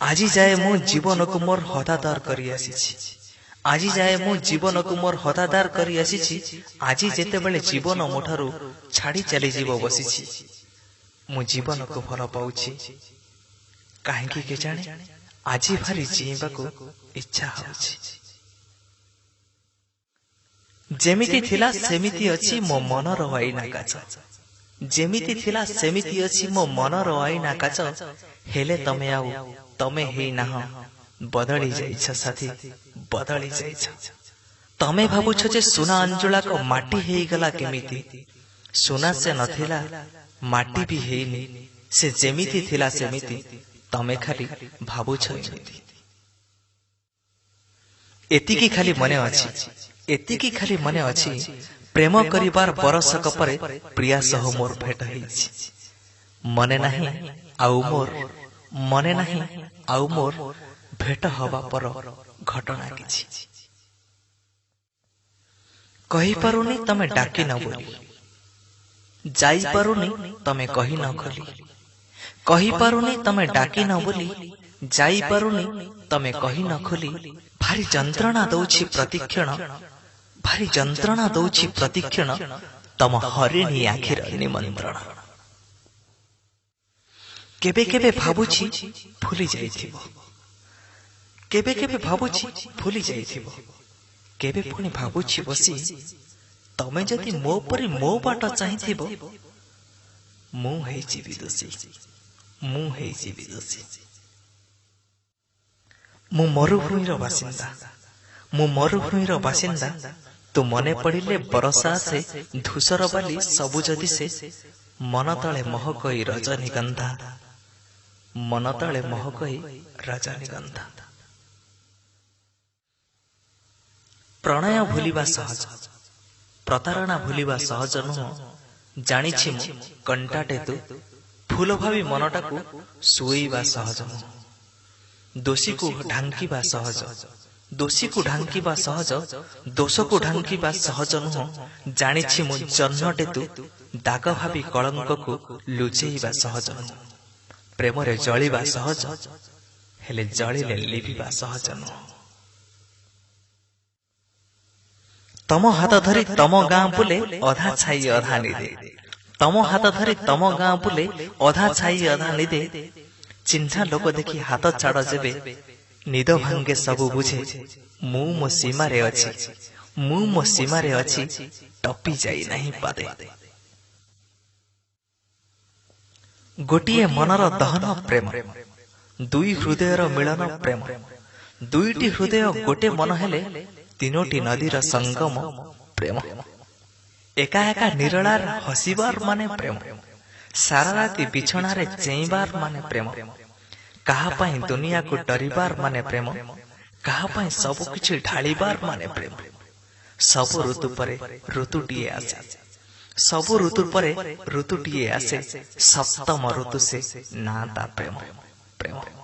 আজি जाए मो जीवन को मोर हतादार करी आसीछि आज जाए मो जीवन को मोर हतादार करी आसीछि आज जेतेबेले जीवन मोठारू छाड़ी चली जीव बसिछि मो जीवन को भल पाउछि काहेकि के जाने आज भारी जीवा को इच्छा होछि जेमिति थिला सेमिति अछि मो मनर आईना काच जेमिति थिला सेमिति अछि मो मनर आईना काच हेले तमे आउ तमे हेई नाह बदली जाइछ साथी बदली जाइछ तमे भाबुछ जे सुना अंजुला को माटी हेई गला केमिति सुना से नथिला माटी भी हेईनी से जेमिति थिला सेमिति तमे खाली भाबुछ एमिति एतिकी खाली मने अछि एतिकी खाली मने अछि प्रेम करिबार बरसक परे प्रिया सह मोर भेट हेछि मने नाही आउ मोर मने नाही आउ मोर भेट हवा पर घटना किछि कहि पारुनी तमे डाकी न बोली जाई पारुनी तमे कहि न खोली कहि पारुनी तमे डाकी न बोली जाई पारुनी तमे कहि न खोली भारी जंत्रणा दउछि प्रतिक्षण भारी जंत्रणा दउछि प्रतिक्षण तम हरिणी आखिर निमंत्रण केबे केबे भाबुछि भूली जाइथिबो केबे केबे भाबुछि भूली जाइथिबो केबे पुणी भाबुछि बसी तमे जदि मो परि मो बाट चाहिथिबो मु हेछि विदोषी मु हेछि विदोषी मु मरुभूमिर बासिंदा मु मरुभूमिर बासिंदा तू मने पड़िले बरसा से धूसर बाली सबुज दिसे मन तले महकई रजनीगंधा मन तले महकई रजनीगंधा प्रणय भूलिबा सहज प्रतारणा भूलिबा सहज नुह जानिछि मु कंटाटे तू फूल भावी मनटा को सुईबा सहज नुह दोषी को ढांकीबा सहज दोषी को ढांकीबा सहज दोष को ढांकीबा सहज नुह जानिछि मु जन्मटे तू दाग भावी कलंक को लुचेइबा सहज नुह प्रेम रे जळिबा सहज हेले जळिले लिभिबा सहज नुह तम हाथ धरी तम गाँ बुले अधा छाई अधा निदे तम हाथ धरी तम गाँ बुले अधा छाई अधा निदे चिन्हा लोक देखि हाथ छाड़ जेबे निद भांगे सबु बुझे मु मो सीमा रे अछि मु मो सीमा रे अछि टपी जाई नहीं पादे गोटिए मनर दहन प्रेम दुई हृदयर मिलन प्रेम दुईटी हृदय गोटे मन हेले तीनोटी नदीर संगम प्रेम एका एका निरलार हसीबार माने प्रेम सारा राति बिछना रे चेईबार माने प्रेम कहा पाई दुनिया को डरिबार माने प्रेम कहा पाई सब किछि ढालिबार माने प्रेम सब ऋतु परे ऋतुटिए आसे सब ऋतु परे ऋतुटिए आसे सप्तम ऋतु से नाता प्रेम प्रेम